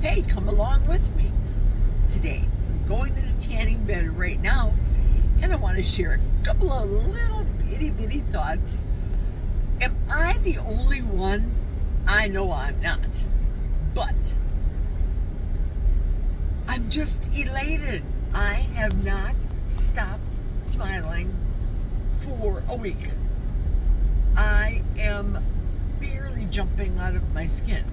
hey, come along with me today. I'm going to the tanning bed right now, and I want to share a couple of little itty bitty thoughts. Am I the only one? I know I'm not, but I'm just elated. I have not stopped smiling for a week. I am barely jumping out of my skin.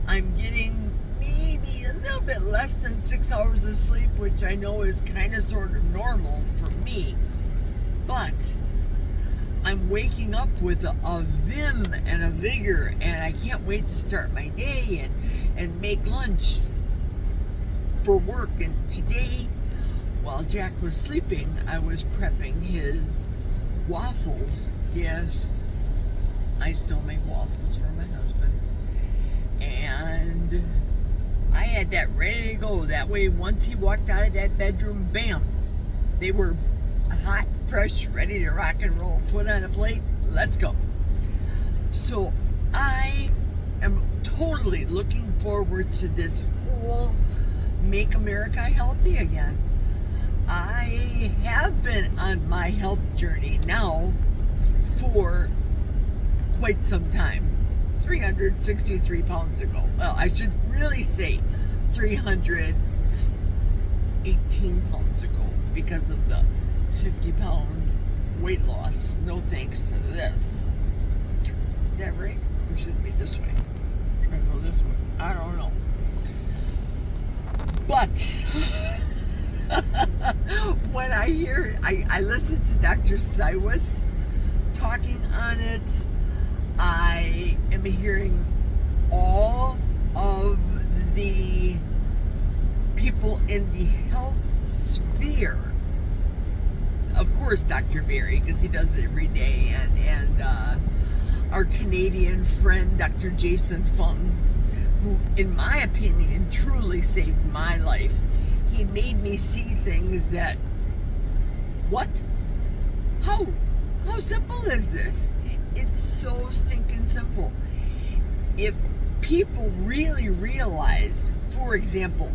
I'm getting maybe a little bit less than 6 hours of sleep, which I know is kind of sort of normal for me. But I'm waking up with a vim and a vigor, and I can't wait to start my day and make lunch for work. And today, while Jack was sleeping, I was prepping his waffles. Yes, I still make waffles for my husband. And I had that ready to go. That way, once he walked out of that bedroom, bam, they were hot, fresh, ready to rock and roll. Put on a plate, let's go. So I am totally looking forward to this whole Make America Healthy Again. I have been on my health journey now for quite some time. 363 pounds ago. Well, I should really say 318 pounds ago because of the 50-pound weight loss. No thanks to this. Is that right? Or should it be this way? Try to go this way. I don't know. But when I listen to Dr. Siwas talking on it, I am hearing all of the people in the health sphere. Of course, Dr. Berry, because he does it every day, and our Canadian friend, Dr. Jason Fung, who, in my opinion, truly saved my life. He made me see things that, what? How simple is this? It's so stinking simple. If people really realized, for example,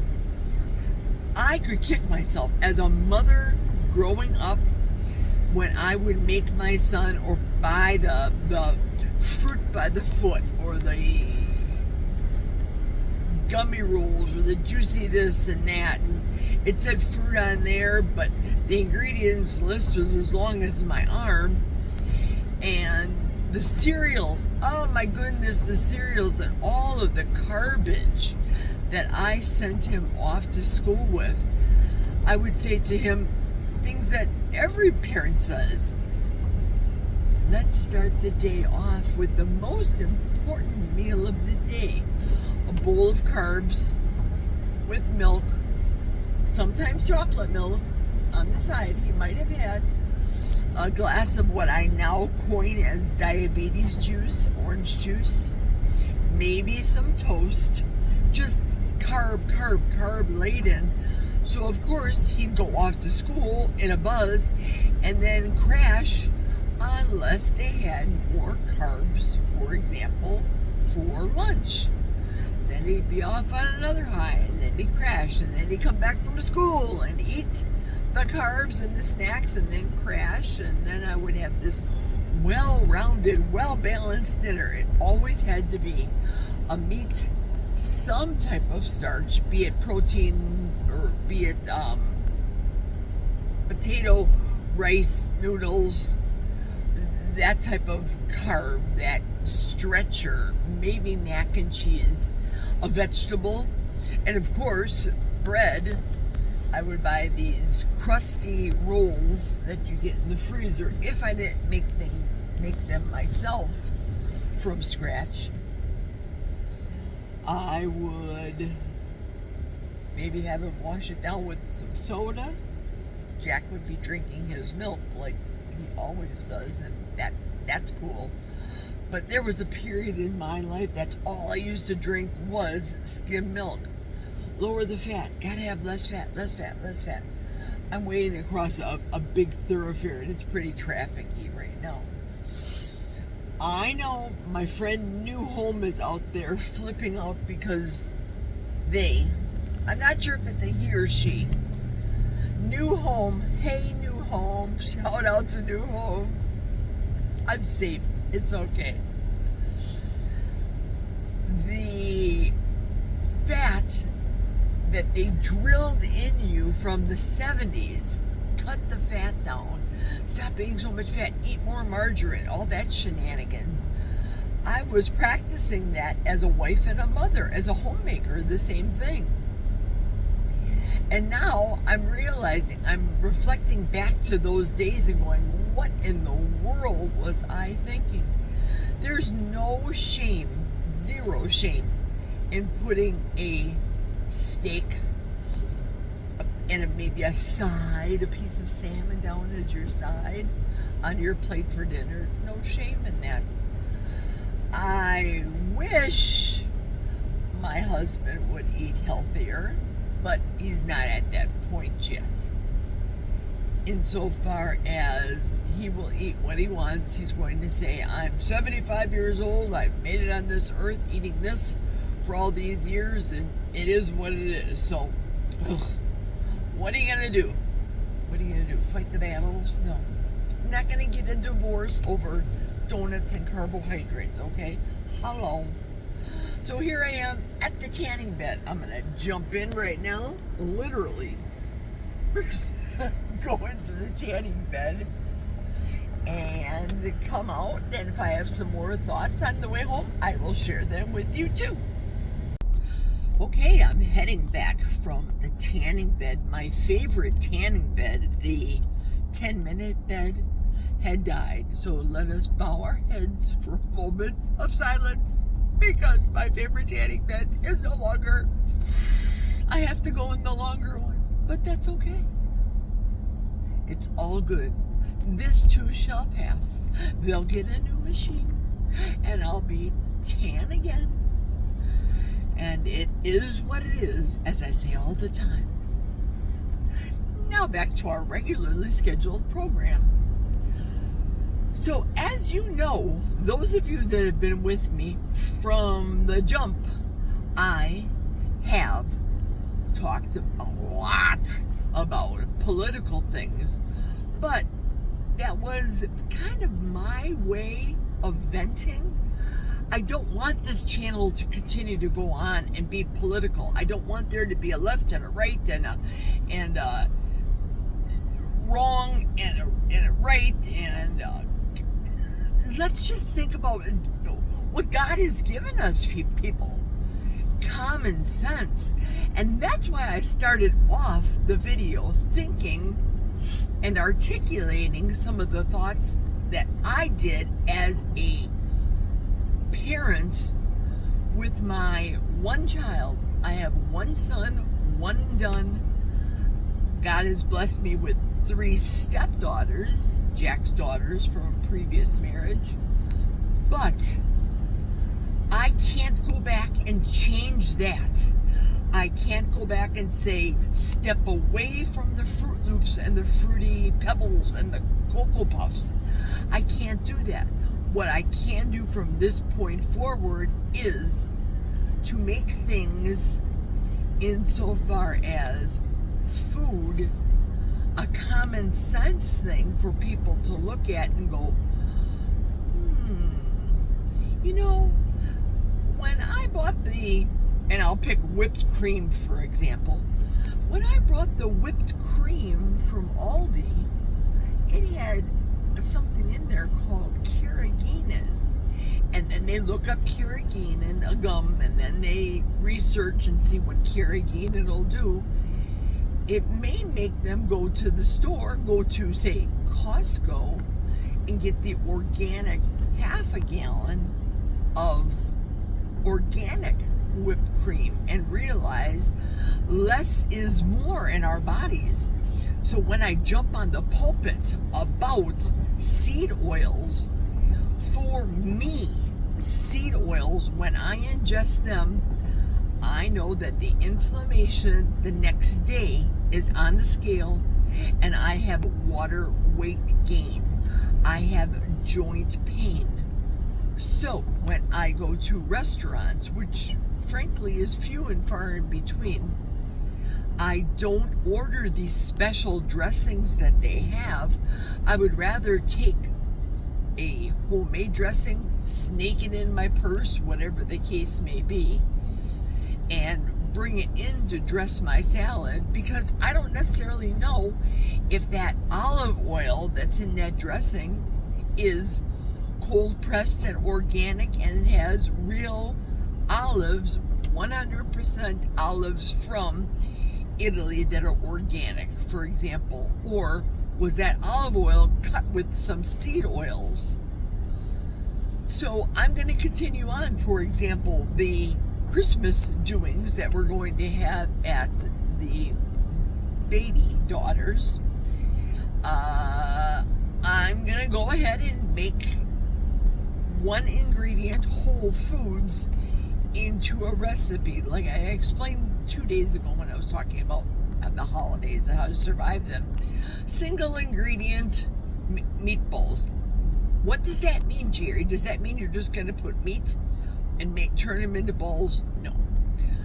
I could kick myself as a mother growing up when I would make my son or buy the fruit by the foot or the gummy rolls or the juicy this and that, and it said fruit on there, but the ingredients list was as long as my arm. And the cereals, oh my goodness, the cereals and all of the garbage that I sent him off to school with. I would say to him things that every parent says. Let's start the day off with the most important meal of the day. A bowl of carbs with milk, sometimes chocolate milk on the side. He might have had a glass of what I now coin as diabetes juice, orange juice, maybe some toast, just carb laden. So of course he'd go off to school in a buzz and then crash unless they had more carbs, for example, for lunch. Then he'd be off on another high, and then he'd crash, and then he'd come back from school and eat the carbs and the snacks and then crash, and then I would have this well-rounded, well-balanced dinner. It always had to be a meat, some type of starch, be it protein or be it potato, rice, noodles, that type of carb, that stretcher, maybe mac and cheese, a vegetable, and of course bread. I would buy these crusty rolls that you get in the freezer if I didn't make them myself from scratch. I would maybe have him wash it down with some soda. Jack would be drinking his milk like he always does, and that's cool. But there was a period in my life that's all I used to drink was skim milk. Lower the fat. Gotta have less fat. I'm wading across a big thoroughfare, and it's pretty trafficy right now. I know my friend New Home is out there flipping out because I'm not sure if it's a he or she. New home. Hey, new home. Shout out to new home. I'm safe. It's okay. The fat that they drilled in you from the 70s, cut the fat down. Stop eating so much fat. Eat more margarine. All that shenanigans. I was practicing that as a wife and a mother, as a homemaker, the same thing. And now I'm realizing, I'm reflecting back to those days and going, what in the world was I thinking? There's no shame, zero shame, in putting a steak and maybe a piece of salmon down as your side on your plate for dinner. No shame in that. I wish my husband would eat healthier, but he's not at that point yet. Insofar as he will eat what he wants, he's going to say, I'm 75 years old, I've made it on this earth eating this for all these years, and it is what it is. So, what are you going to do? What are you going to do? Fight the battles? No. I'm not going to get a divorce over donuts and carbohydrates, okay? Hello. So here I am at the tanning bed. I'm going to jump in right now, literally. Go into the tanning bed and come out. And if I have some more thoughts on the way home, I will share them with you too. Okay, I'm heading back from the tanning bed. My favorite tanning bed, the 10-minute bed, had died. So let us bow our heads for a moment of silence, because my favorite tanning bed is no longer. I have to go in the longer one, but that's okay. It's all good. This too shall pass. They'll get a new machine, and I'll be tan again. And it is what it is, as I say all the time. Now back to our regularly scheduled program. So as you know, those of you that have been with me from the jump, I have talked a lot about political things, but that was kind of my way of venting. I don't want this channel to continue to go on and be political. I don't want there to be a left and a right and a wrong and a right, and let's just think about what God has given us, people. Common sense. And that's why I started off the video thinking and articulating some of the thoughts that I did as a parent with my one child. I have one son, one and done. God has blessed me with 3 stepdaughters, Jack's daughters from a previous marriage. But I can't go back and change that. I can't go back and say, step away from the Fruit Loops and the Fruity Pebbles and the Cocoa Puffs. I can't do that. What I can do from this point forward is to make things, insofar as food, a common sense thing for people to look at and go, you know, when I bought and I'll pick whipped cream for example. When I bought the whipped cream from Aldi, it had something in there called carrageenan. And then they look up carrageenan, a gum, and then they research and see what carrageenan will do. It may make them go to the store, go to, say, Costco, and get the organic half a gallon of organic whipped cream and realize less is more in our bodies. So when I jump on the pulpit about seed oils, for me, seed oils, when I ingest them, I know that the inflammation the next day is on the scale, and I have water weight gain. I have joint pain. So when I go to restaurants, which frankly is few and far in between. I don't order these special dressings that they have. I would rather take a homemade dressing, snake it in my purse, whatever the case may be, and bring it in to dress my salad, because I don't necessarily know if that olive oil that's in that dressing is cold pressed and organic and it has real olives, 100% olives from Italy that are organic, for example, or was that olive oil cut with some seed oils? So I'm going to continue on. For example, the Christmas doings that we're going to have at the baby daughters, I'm going to go ahead and make one ingredient whole foods into a recipe, like I explained 2 days ago when I was talking about the holidays and how to survive them. Single ingredient meatballs. What does that mean, Jerry? Does that mean you're just going to put meat and turn them into balls? No.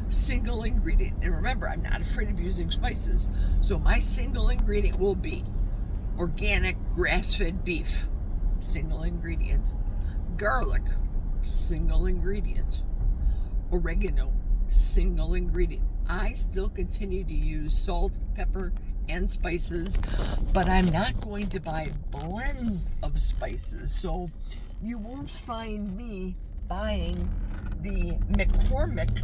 Single ingredient. And remember, I'm not afraid of using spices. So my single ingredient will be organic grass-fed beef. Single ingredient. Garlic. Single ingredient. Oregano. Single ingredient. I still continue to use salt, pepper, and spices, but I'm not going to buy blends of spices. So you won't find me buying the McCormick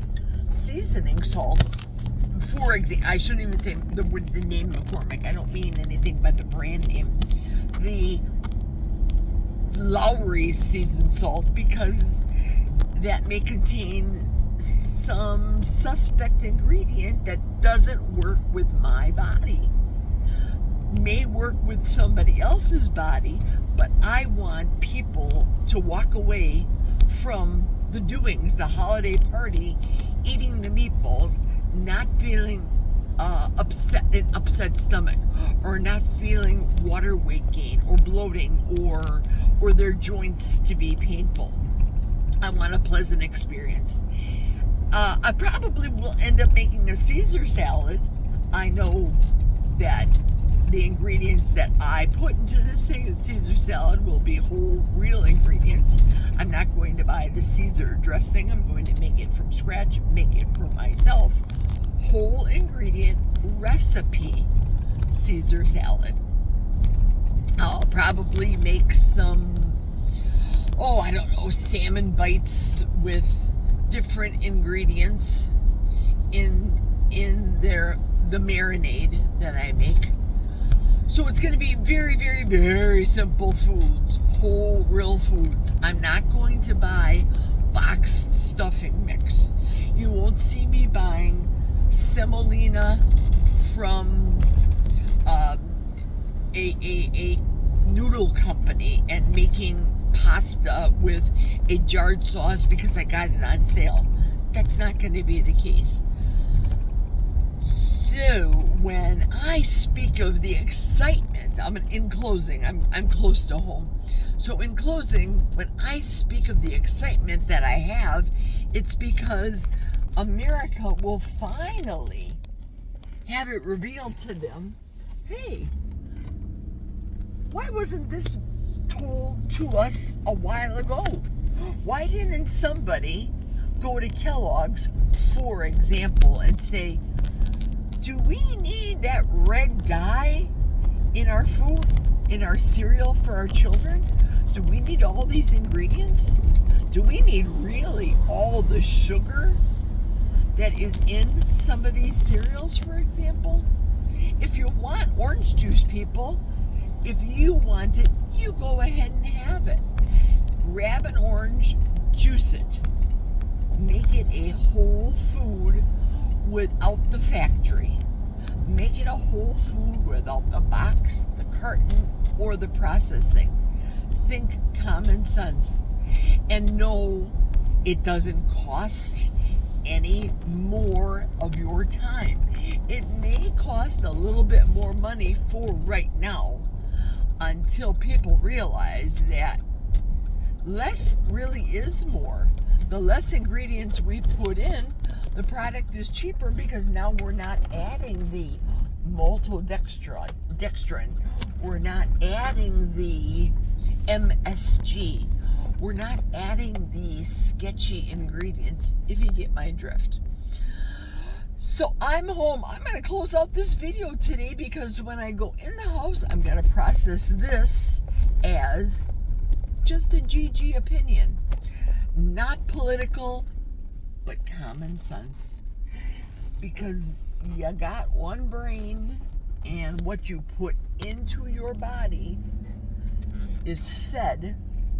seasoning salt. For example, I shouldn't even say the name McCormick. I don't mean anything but the brand name. The Lowry seasoned salt, because that may contain some suspect ingredient that doesn't work with my body. May work with somebody else's body, but I want people to walk away from the doings, the holiday party, eating the meatballs, not feeling an upset stomach, or not feeling water weight gain or bloating, or their joints to be painful. I want a pleasant experience. I probably will end up making a Caesar salad. I know that the ingredients that I put into this Caesar salad will be whole, real ingredients. I'm not going to buy the Caesar dressing. I'm going to make it from scratch, make it for myself. Whole ingredient recipe Caesar salad. I'll probably make some, salmon bites with different ingredients in the marinade that I make. So it's going to be very, very, very simple foods, whole, real foods. I'm not going to buy boxed stuffing mix. You won't see me buying semolina from a noodle company and making pasta with a jarred sauce because I got it on sale. That's not going to be the case. So when I speak of the excitement, in closing, I'm close to home. So in closing, when I speak of the excitement that I have, it's because America will finally have it revealed to them, hey, why wasn't this told to us a while ago? Why didn't somebody go to Kellogg's, for example, and say, do we need that red dye in our food, in our cereal for our children? Do we need all these ingredients? Do we need really all the sugar that is in some of these cereals, for example? If you want orange juice, people, if you want it, you go ahead and have it. Grab an orange, juice it. Make it a whole food without the factory. Make it a whole food without the box, the carton, or the processing. Think common sense. And no, it doesn't cost any more of your time. It may cost a little bit more money for right now, until people realize that less really is more. the less ingredients we put in, the product is cheaper, because now we're not adding the maltodextrin. We're not adding the MSG. We're not adding the sketchy ingredients, if you get my drift. So I'm home. I'm going to close out this video today, because when I go in the house, I'm going to process this as just a GG opinion. Not political, but common sense. Because you got one brain, and what you put into your body is fed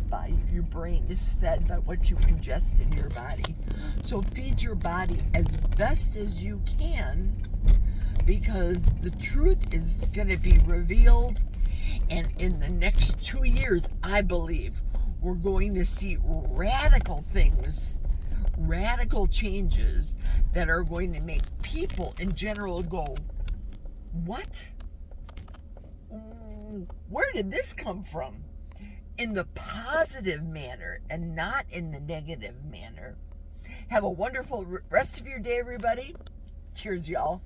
by your brain, is fed by what you ingest in your body. So feed your body as best as you can, because the truth is going to be revealed. And in the next 2 years, I believe we're going to see radical things, radical changes that are going to make people in general go, what? Where did this come from? In the positive manner and not in the negative manner. Have a wonderful rest of your day, everybody. Cheers, y'all.